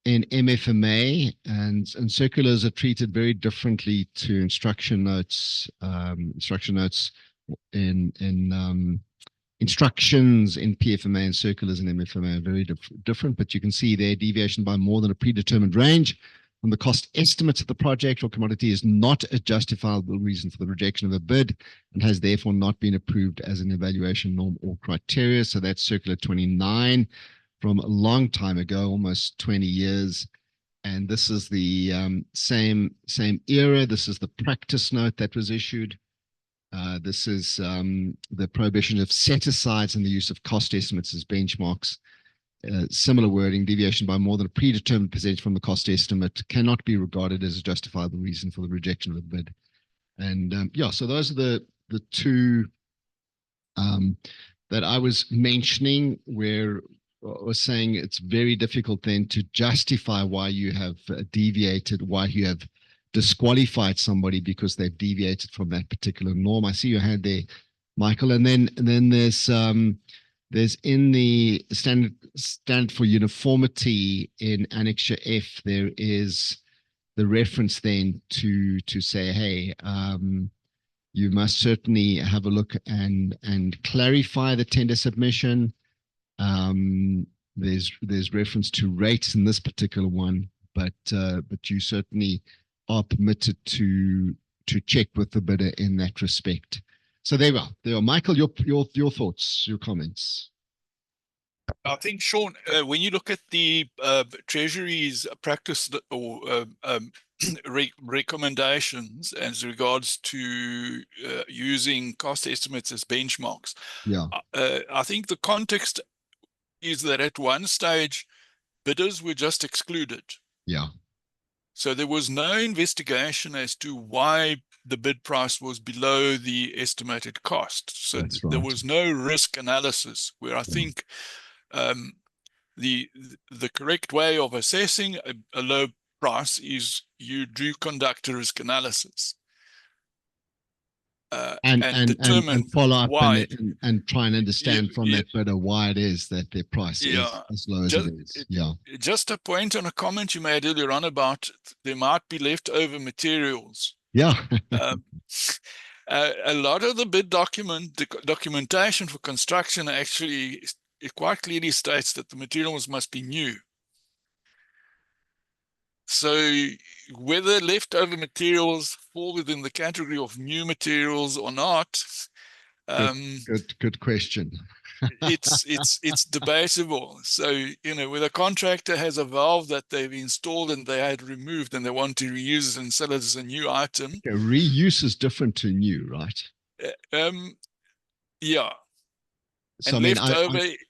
Speaker 1: in MFMA, and circulars are treated very differently to instruction notes. Instruction notes in instructions in PFMA and circulars in MFMA are very different, but you can see there deviation by more than a predetermined range from the cost estimates of the project or commodity is not a justifiable reason for the rejection of a bid and has therefore not been approved as an evaluation norm or criteria. So that's circular 29 from a long time ago, almost 20 years. And this is the same era. This is the practice note that was issued. This is the prohibition of set-asides and the use of cost estimates as benchmarks. Similar wording, deviation by more than a predetermined percentage from the cost estimate cannot be regarded as a justifiable reason for the rejection of a bid. And yeah, so those are the two that I was mentioning, where I was saying it's very difficult then to justify why you have deviated, why you have disqualified somebody because they've deviated from that particular norm. I see your hand there, Michael. And then there's in the standard for uniformity in Annexure F, there is the reference then to say, hey, you must certainly have a look and clarify the tender submission. There's reference to rates in this particular one, but you certainly are permitted to check with the bidder in that respect. So there we are. Michael, your thoughts, your comments.
Speaker 3: I think, Sean, when you look at the Treasury's practice or recommendations as regards to using cost estimates as benchmarks,
Speaker 1: yeah,
Speaker 3: I think the context is that at one stage, bidders were just excluded.
Speaker 1: Yeah.
Speaker 3: So there was no investigation as to why the bid price was below the estimated cost. So
Speaker 1: That's right.
Speaker 3: There was no risk analysis, where I think the correct way of assessing a low price is you do conduct a risk analysis and determine
Speaker 1: and follow up
Speaker 3: why
Speaker 1: and try and understand from that bidder why it is that their price is as low as it is. Yeah.
Speaker 3: Just a point on a comment you made earlier on about there might be leftover materials.
Speaker 1: Yeah.
Speaker 3: A lot of the bid documentation for construction actually it quite clearly states that the materials must be new. So whether leftover materials fall within the category of new materials or not,
Speaker 1: good question.
Speaker 3: it's debatable. So, you know, where the contractor has a valve that they've installed and they had removed and they want to reuse it and sell it as a new item.
Speaker 1: Okay, reuse is different to new, right?
Speaker 3: Yeah. So, and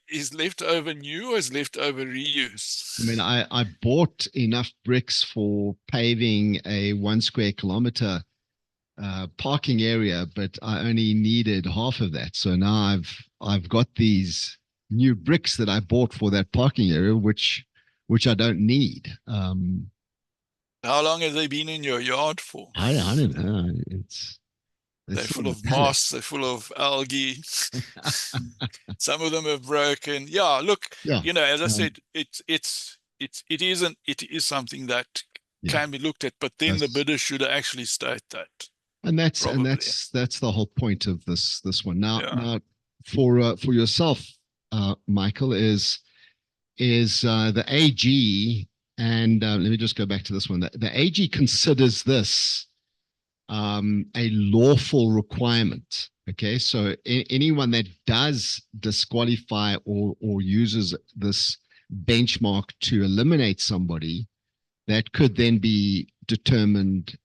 Speaker 3: is leftover new or is leftover reuse?
Speaker 1: I mean, I bought enough bricks for paving a 1 square kilometer parking area, but I only needed half of that. So now I've got these new bricks that I bought for that parking area, which I don't need.
Speaker 3: How long have they been in your yard for?
Speaker 1: I don't know.
Speaker 3: They're full of moss, they're full of algae. Some of them have broken. Yeah, look, you know, as I said, it is something that can be looked at, but then the bidder should actually state that.
Speaker 1: And that's the whole point of this one. Now for yourself, Michael, is the AG, and let me just go back to this one. The AG considers this a lawful requirement. Okay, so anyone that does disqualify or uses this benchmark to eliminate somebody, that could then be determined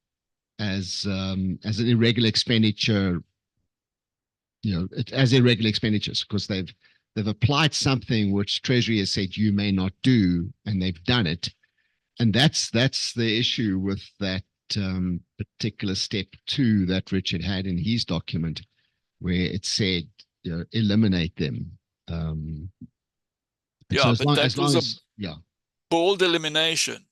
Speaker 1: as an irregular expenditure, as irregular expenditures, because they've applied something which Treasury has said you may not do, and they've done it. And that's the issue with that particular step 2 that Richard had in his document, where it said, eliminate them.
Speaker 3: Yeah,
Speaker 1: so
Speaker 3: but that was
Speaker 1: a
Speaker 3: bold elimination.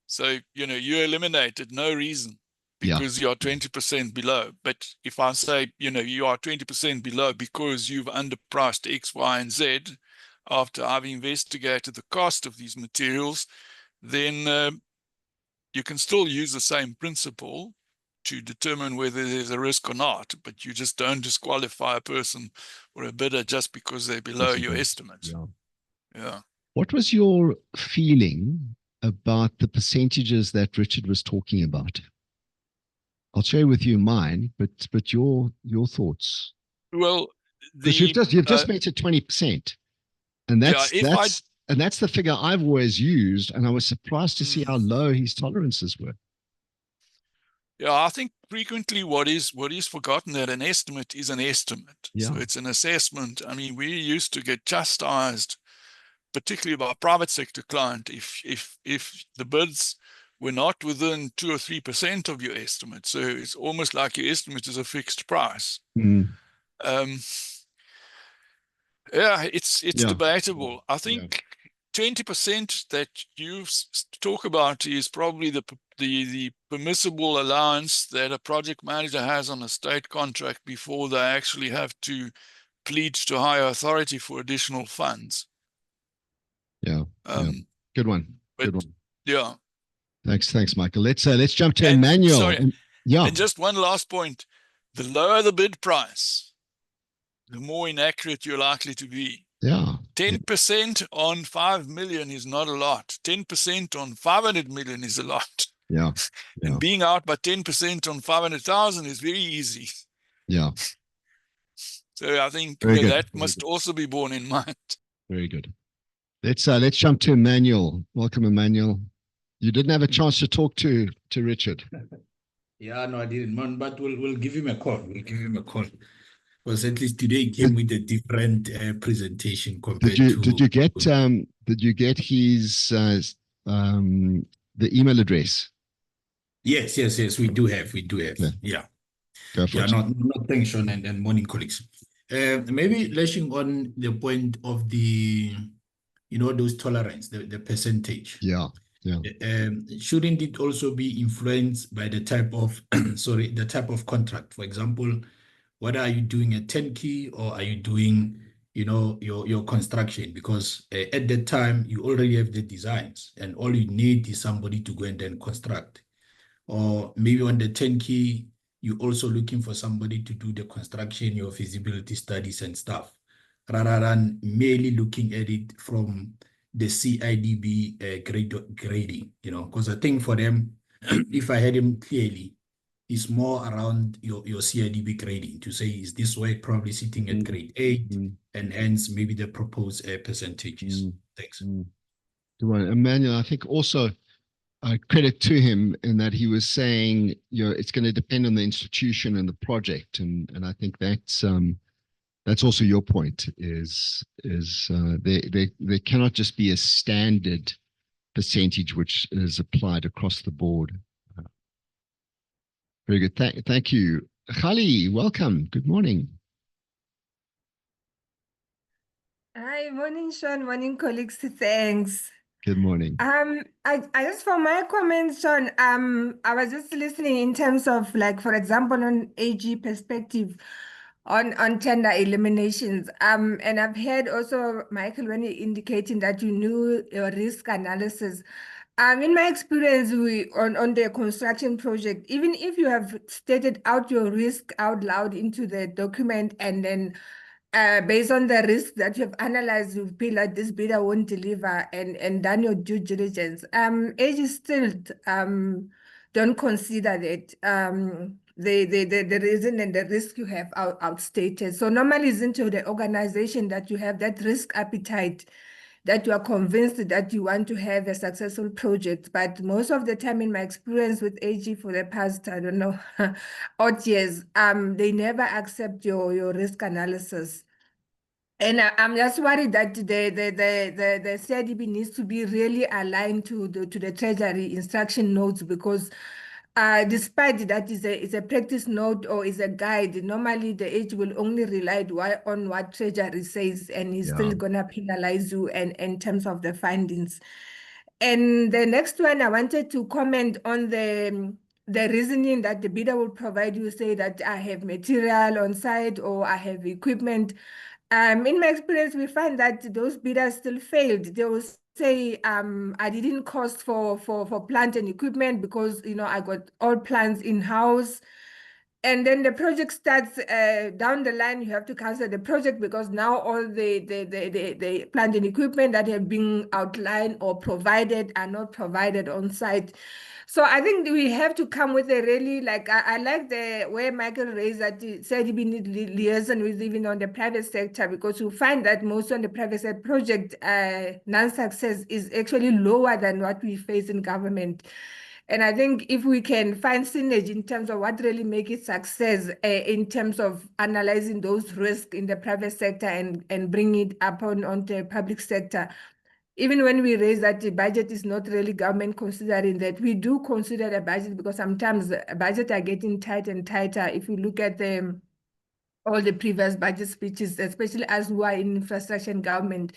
Speaker 3: So, you eliminated no reason because you're 20% below. But if I say, you are 20% below because you've underpriced X, Y, and Z after I've investigated the cost of these materials, then you can still use the same principle to determine whether there's a risk or not, but you just don't disqualify a person or a bidder just because they're below your estimates. Yeah.
Speaker 1: What was your feeling about the percentages that Richard was talking about? I'll share with you mine, but your thoughts.
Speaker 3: Well,
Speaker 1: because you've just made it 20%, and that's the figure I've always used, and I was surprised to see how low his tolerances were.
Speaker 3: Yeah, I think frequently what is forgotten that an estimate is an estimate.
Speaker 1: Yeah.
Speaker 3: So it's an assessment. I mean, we used to get chastised, particularly by private sector client, if the bids were not within 2 or 3% of your estimate. So it's almost like your estimate is a fixed price. Yeah, it's debatable. I think 20% that you talk about is probably the permissible allowance that a project manager has on a state contract before they actually have to plead to higher authority for additional funds.
Speaker 1: Yeah. Good one. Good one.
Speaker 3: Yeah.
Speaker 1: Thanks, Michael. Let's jump to Emmanuel.
Speaker 3: Sorry. And just one last point: the lower the bid price, the more inaccurate you're likely to be.
Speaker 1: Yeah.
Speaker 3: 10% on 5 million is not a lot. 10% on 500 million is a lot.
Speaker 1: Yeah.
Speaker 3: And being out by 10% on 500,000 is very easy.
Speaker 1: Yeah.
Speaker 3: So I think that must also be borne in mind.
Speaker 1: Very good. Let's jump to Emmanuel. Welcome, Emmanuel. You didn't have a chance to talk to Richard.
Speaker 4: Yeah, no, I didn't, man. But we'll give him a call. Because at least today he came with a different presentation compared to.
Speaker 1: Did you get his the email address?
Speaker 4: Yes. We do have. Yeah. Not thanks, Sean, and morning colleagues. Maybe lashing on the point of the, those tolerance, the percentage.
Speaker 1: Yeah.
Speaker 4: Shouldn't it also be influenced by the type of the type of contract? For example, whether are you doing a turnkey or are you doing, your construction? Because at that time you already have the designs and all you need is somebody to go and then construct. Or maybe on the turnkey, you're also looking for somebody to do the construction, your feasibility studies and stuff, rather than merely looking at it from the CIDB grading, because I think for them, if I heard him clearly, it's more around your CIDB grading to say, is this work probably sitting at grade 8 and hence maybe the proposed percentages. Thanks.
Speaker 1: Good one. Emmanuel, I think also credit to him in that he was saying, it's going to depend on the institution and the project. And I think that's also your point is there cannot just be a standard percentage which is applied across the board. Very good. Thank you. Khali, welcome. Good morning.
Speaker 5: Hi, morning, Sean. Morning, colleagues. Thanks.
Speaker 1: Good morning.
Speaker 5: I just for my comments, Sean, I was just listening in terms of, like, for example, on AG perspective on tender eliminations. And I've heard also, Michael, when you're indicating that you knew your risk analysis. In my experience, on the construction project, even if you have stated out your risk out loud into the document and then based on the risk that you have analyzed, you feel like this bidder won't deliver and done your due diligence. AG still don't consider that the reason and the risk you have outstated. So normally it's into the organization that you have that risk appetite that you are convinced that you want to have a successful project. But most of the time, in my experience with AG for the past, I don't know, odd years, they never accept your risk analysis. And I'm just worried that the CIDB needs to be really aligned to the Treasury instruction notes, because despite that is a practice note or is a guide, normally the AG will only rely on what Treasury says, and he's still gonna penalize you in terms of the findings. And the next one, I wanted to comment on the reasoning that the bidder will provide you, say that I have material on site or I have equipment. In my experience, we find that those bidders still failed. They will say, I didn't cost for plant and equipment because, I got all plants in-house. And then the project starts down the line, you have to cancel the project because now all the plant and equipment that have been outlined or provided are not provided on site. So I think we have to come with a really, I like the way Michael raised that CIDB need liaison with even on the private sector, because you find that most on the private sector project, non-success is actually lower than what we face in government. And I think if we can find synergy in terms of what really makes it success, in terms of analyzing those risks in the private sector and bring it up onto the public sector, even when we raise that the budget is not really government considering that, we do consider the budget, because sometimes the budgets are getting tighter and tighter. If you look at all the previous budget speeches, especially as we are in infrastructure and government,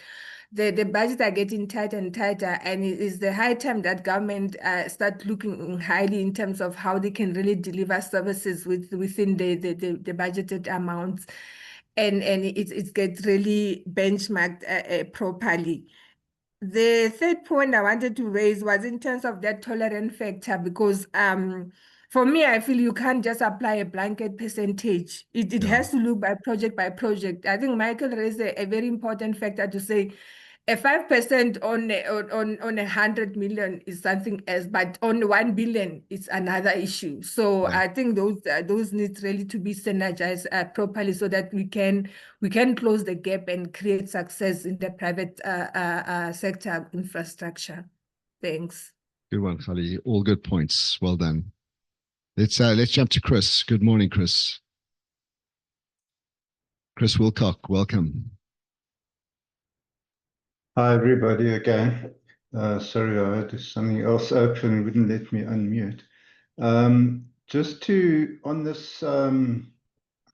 Speaker 5: the budgets are getting tighter and tighter, and it is the high time that government start looking highly in terms of how they can really deliver services within the budgeted amounts, and it gets really benchmarked properly. The third point I wanted to raise was in terms of that tolerant factor, because for me, I feel you can't just apply a blanket percentage. It has to look by project. I think Michael raised a very important factor to say a 5% on 100 million is something else, but on 1 billion is another issue. So I think those need really to be synergized properly, so that we can close the gap and create success in the private sector infrastructure. Thanks.
Speaker 1: Good one, Khali. All good points. Well done. Let's jump to Chris. Good morning, Chris. Chris Wilcock, welcome.
Speaker 6: Hi, everybody again. Sorry, I had something else open and wouldn't let me unmute. Just on this, the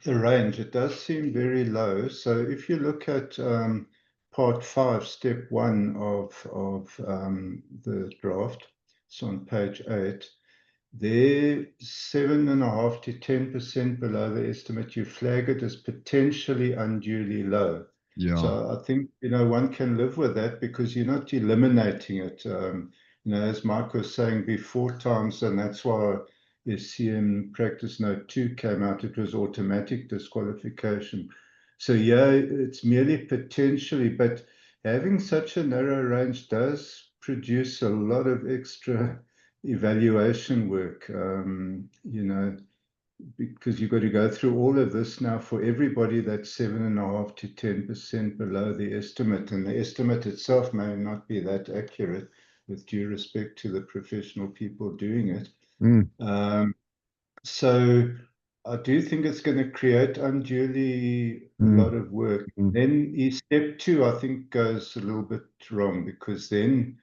Speaker 6: range, it does seem very low. So if you look at part 5, step 1 of the draft, it's on page 8, they're 7.5% to 10% below the estimate. You flag it as potentially unduly low.
Speaker 1: Yeah.
Speaker 6: So I think, one can live with that, because you're not eliminating it. As Mike was saying before times, and that's why the CM practice note 2 came out, it was automatic disqualification. So it's merely potentially, but having such a narrow range does produce a lot of extra evaluation work, because you've got to go through all of this now for everybody that's 7.5% to 10% below the estimate, and the estimate itself may not be that accurate, with due respect to the professional people doing it. So I do think it's going to create unduly a lot of work. Then step 2, I think, goes a little bit wrong, because then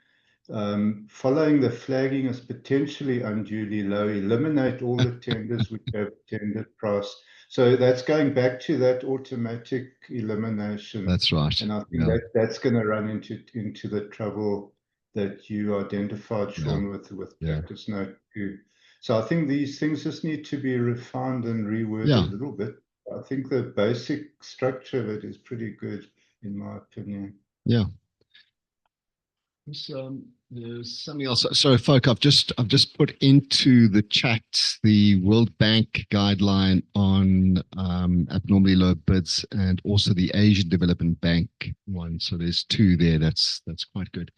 Speaker 6: following the flagging as potentially unduly low, eliminate all the tenders which have tendered price. So that's going back to that automatic elimination.
Speaker 1: That's right.
Speaker 6: And I think that's going to run into the trouble that you identified, Sean, with practice note 2. So I think these things just need to be refined and reworded a little bit. I think the basic structure of it is pretty good, in my opinion.
Speaker 1: Yeah. There's something else. Sorry, folk, I've just put into the chat the World Bank guideline on abnormally low bids, and also the Asian Development Bank one. So there's 2 there. That's quite good.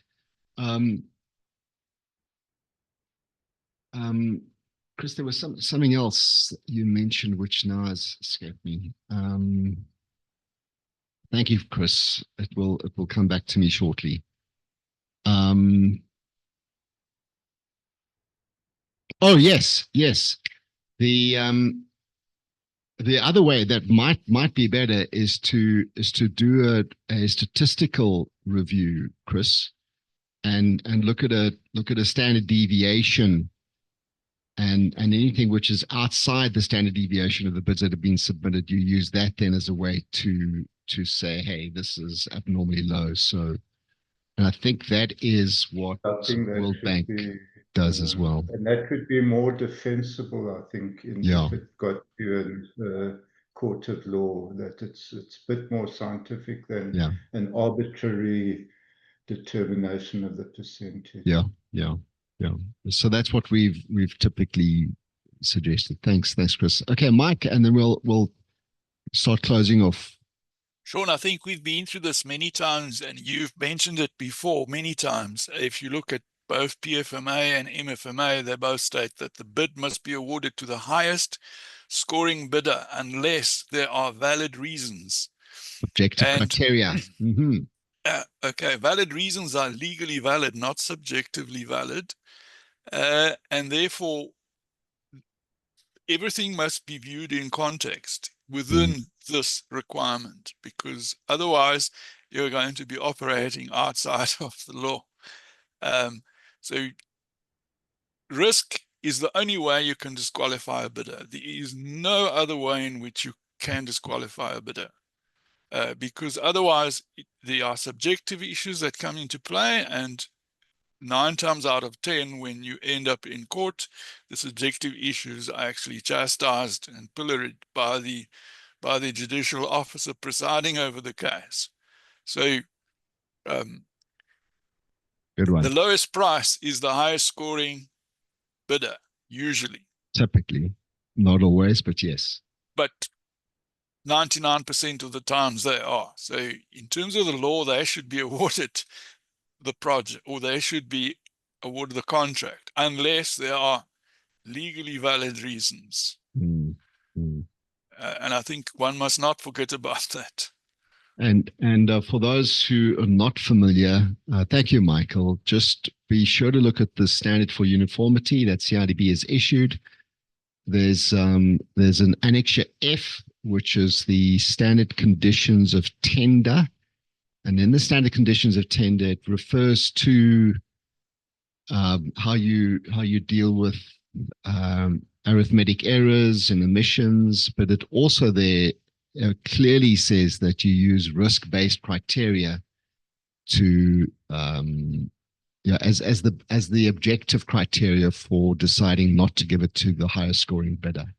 Speaker 1: Chris, there was something else you mentioned which now has escaped me. Thank you, Chris. It will come back to me shortly. Oh yes. The other way that might be better is to do a statistical review, Chris, and look at a standard deviation and anything which is outside the standard deviation of the bids that have been submitted. You use that then as a way to say, hey, this is abnormally low. So, and I think that is what World Bank does as well.
Speaker 6: And that could be more defensible, I think, if it got to a court of law, that it's a bit more scientific than an arbitrary determination of the percentage.
Speaker 1: Yeah. So that's what we've typically suggested. Thanks, Chris. Okay, Mike, and then we'll start closing off.
Speaker 3: Sean, I think we've been through this many times, and you've mentioned it before many times. If you look at both PFMA and MFMA, they both state that the bid must be awarded to the highest scoring bidder unless there are valid reasons.
Speaker 1: Objective criteria.
Speaker 3: Okay, valid reasons are legally valid, not subjectively valid. And therefore, everything must be viewed in context within this requirement, because otherwise you're going to be operating outside of the law. So risk is the only way you can disqualify a bidder. There is no other way in which you can disqualify a bidder, because otherwise there are subjective issues that come into play, and 9 times out of 10, when you end up in court, the subjective issues are actually chastised and pilloried by the judicial officer presiding over the case. So
Speaker 1: Good one.
Speaker 3: The lowest price is the highest scoring bidder, usually.
Speaker 1: Typically, not always, but yes.
Speaker 3: But 99% of the times they are. So in terms of the law, they should be awarded the project, or they should be awarded the contract, unless there are legally valid reasons. And I think one must not forget about that.
Speaker 1: And for those who are not familiar, thank you, Michael. Just be sure to look at the standard for uniformity that CIDB has issued. There's an Annexure F, which is the standard conditions of tender. And in the standard conditions of tender, it refers to how you deal with arithmetic errors and omissions, but it also there clearly says that you use risk-based criteria to as the objective criteria for deciding not to give it to the highest scoring bidder.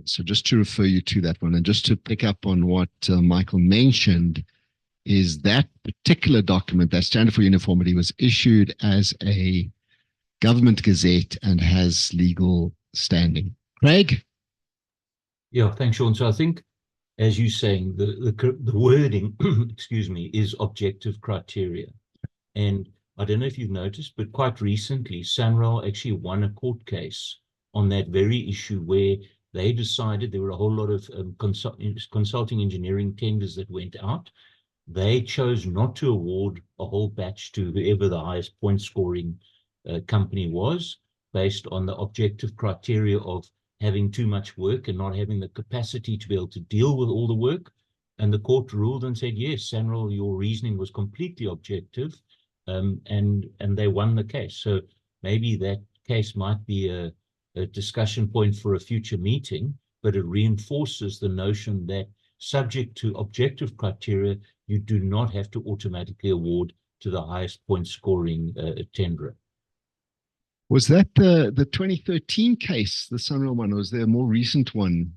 Speaker 1: So just to refer you to that one, and just to pick up on what Michael mentioned, is that particular document, that standard for uniformity, was issued as a government gazette and has legal standing. Craig?
Speaker 7: Yeah, thanks, Sean. So I think, as you're saying, the wording, excuse me, is objective criteria. And I don't know if you've noticed, but quite recently, SANRAL actually won a court case on that very issue, where they decided there were a whole lot of consulting engineering tenders that went out. They chose not to award a whole batch to whoever the highest point scoring company was, based on the objective criteria of having too much work and not having the capacity to be able to deal with all the work. And the court ruled and said, yes, SANRAL, your reasoning was completely objective, and they won the case. So maybe that case might be a discussion point for a future meeting, but it reinforces the notion that subject to objective criteria, you do not have to automatically award to the highest point scoring tenderer.
Speaker 1: Was that the 2013 case, the SANRAL one, or was there a more recent one?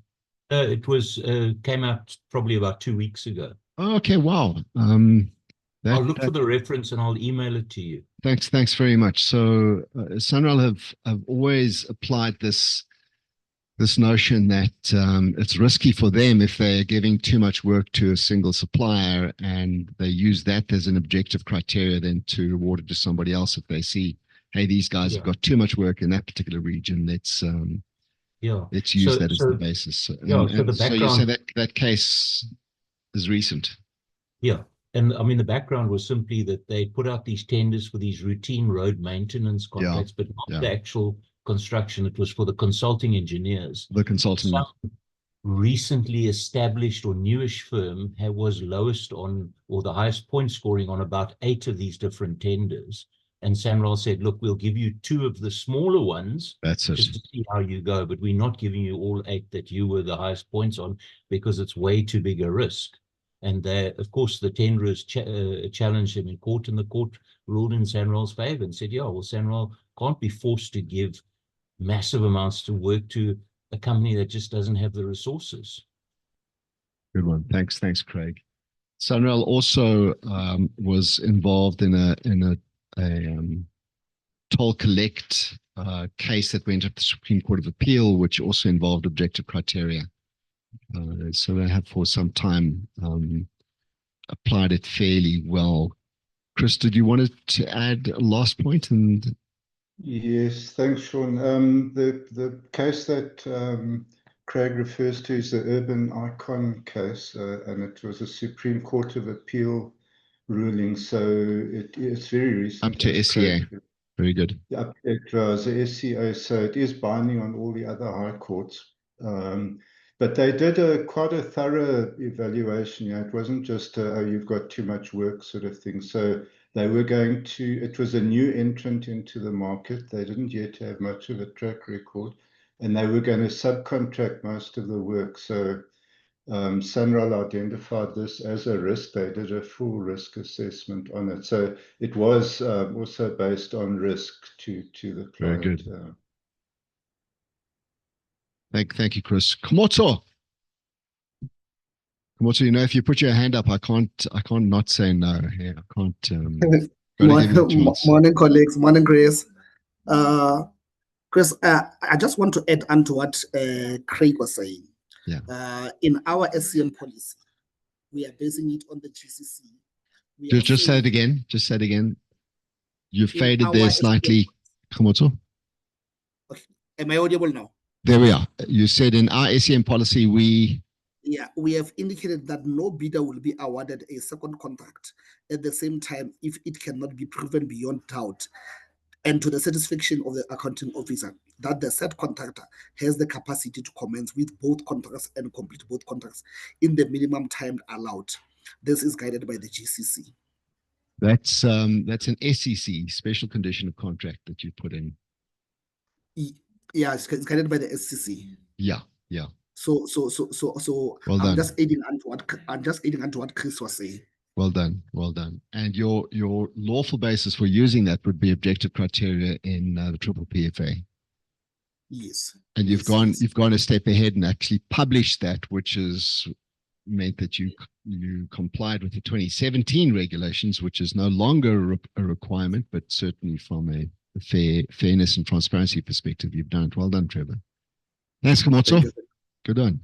Speaker 7: It was came out probably about 2 weeks ago.
Speaker 1: Oh, okay, wow.
Speaker 7: I'll look for the reference and I'll email it to you.
Speaker 1: Thanks very much. So SANRAL have always applied this notion that it's risky for them if they're giving too much work to a single supplier, and they use that as an objective criteria then to award it to somebody else if they see, hey, these guys have got too much work in that particular region. Let's use that as the basis. So,
Speaker 7: so the background,
Speaker 1: you say that case is recent.
Speaker 7: Yeah. And I mean, the background was simply that they put out these tenders for these routine road maintenance contracts, but not the actual construction. It was for the consulting engineers.
Speaker 1: The consulting.
Speaker 7: Some recently established or newish firm was lowest on, or the highest point scoring on about 8 of these different tenders. And SANRAL said, look, we'll give you 2 of the smaller ones just to see how you go, but we're not giving you all 8 that you were the highest points on because it's way too big a risk. And of course, the tenderers challenged him in court, and the court ruled in SANRAL's favor and said, yeah, well, SANRAL can't be forced to give massive amounts to work to a company that just doesn't have the resources.
Speaker 1: Good one. Thanks, Craig. SANRAL also was involved in a toll collect case that went up to the Supreme Court of Appeal, which also involved objective criteria. So they have for some time applied it fairly well. Chris, did you want to add a last point? And
Speaker 6: yes, thanks, Sean. The case that Craig refers to is the Urban Icon case, and it was a Supreme Court of Appeal ruling. So it's very recent.
Speaker 1: Up to SCA. Very good.
Speaker 6: Yeah, it was the SCA, so it is binding on all the other high courts. But they did quite a thorough evaluation. You know, it wasn't just oh, you've got too much work sort of thing. So they were going to, it was a new entrant into the market. They didn't yet have much of a track record, and they were going to subcontract most of the work. So SANRAL identified this as a risk. They did a full risk assessment on it. So it was also based on risk to the client.
Speaker 1: Very good. Thank you, Chris. Komoto, you know, if you put your hand up, I can't not say no here. I can't.
Speaker 8: Morning, colleagues. Morning, Grace. Chris, I just want to add on to what Craig was saying.
Speaker 1: Yeah.
Speaker 8: In our SCM policy, we are basing it on the GCC.
Speaker 1: Just say it again. Just say it again. You faded there slightly, Komoto.
Speaker 8: Okay. Am I audible now?
Speaker 1: There we are. You said in our SCM policy, we
Speaker 8: have indicated that no bidder will be awarded a second contract at the same time if it cannot be proven beyond doubt and to the satisfaction of the accounting officer that the said contractor has the capacity to commence with both contracts and complete both contracts in the minimum time allowed. This is guided by the GCC.
Speaker 1: That's an SEC, special condition of contract, that you put in.
Speaker 8: Yeah, it's guided by the SCC.
Speaker 1: Yeah.
Speaker 8: So
Speaker 1: well
Speaker 8: I'm just adding on to what Chris was saying.
Speaker 1: Well done. And your lawful basis for using that would be objective criteria in the triple PFA.
Speaker 8: Yes.
Speaker 1: And you've gone a step ahead and actually published that, which has meant that you complied with the 2017 regulations, which is no longer a requirement, but certainly from a fairness and transparency perspective, you've done it. Well done, Trevor. Thanks, Komoto. Good on.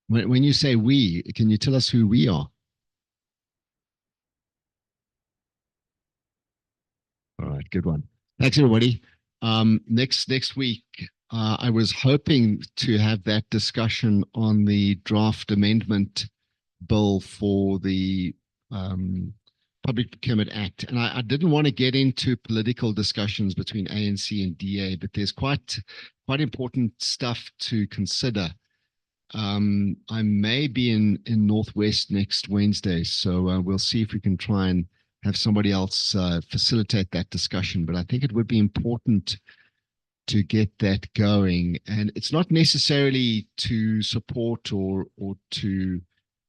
Speaker 1: When you say we, can you tell us who we are? All right, good one. Thanks, everybody. Next week, I was hoping to have that discussion on the draft amendment bill for the Public Procurement Act. And I didn't want to get into political discussions between ANC and DA, but there's quite important stuff to consider. I may be in Northwest next Wednesday, so we'll see if we can try and have somebody else facilitate that discussion. But I think it would be important to get that going. And it's not necessarily to support or to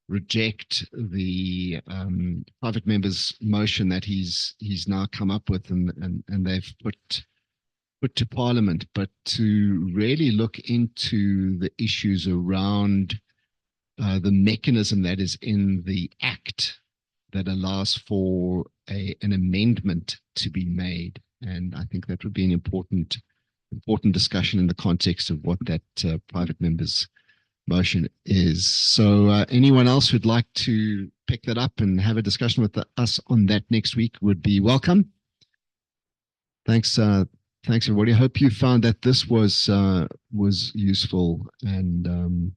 Speaker 1: reject the private member's motion that he's now come up with and they've put to Parliament, but to really look into the issues around the mechanism that is in the Act that allows for an amendment to be made. And I think that would be an important discussion in the context of what that private member's motion is. So anyone else who'd like to pick that up and have a discussion with us on that next week would be welcome. Thanks, everybody. I hope you found that this was useful, and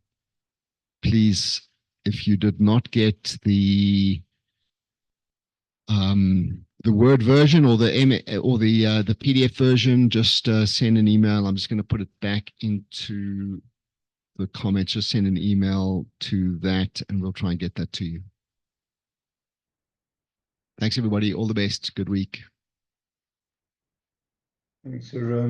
Speaker 1: please if you did not get the Word version or the PDF version, just send an email. I'm just going to put it back into the comments. Just send an email to that, and we'll try and get that to you. Thanks, everybody. All the best. Good week.
Speaker 6: Thanks, everyone.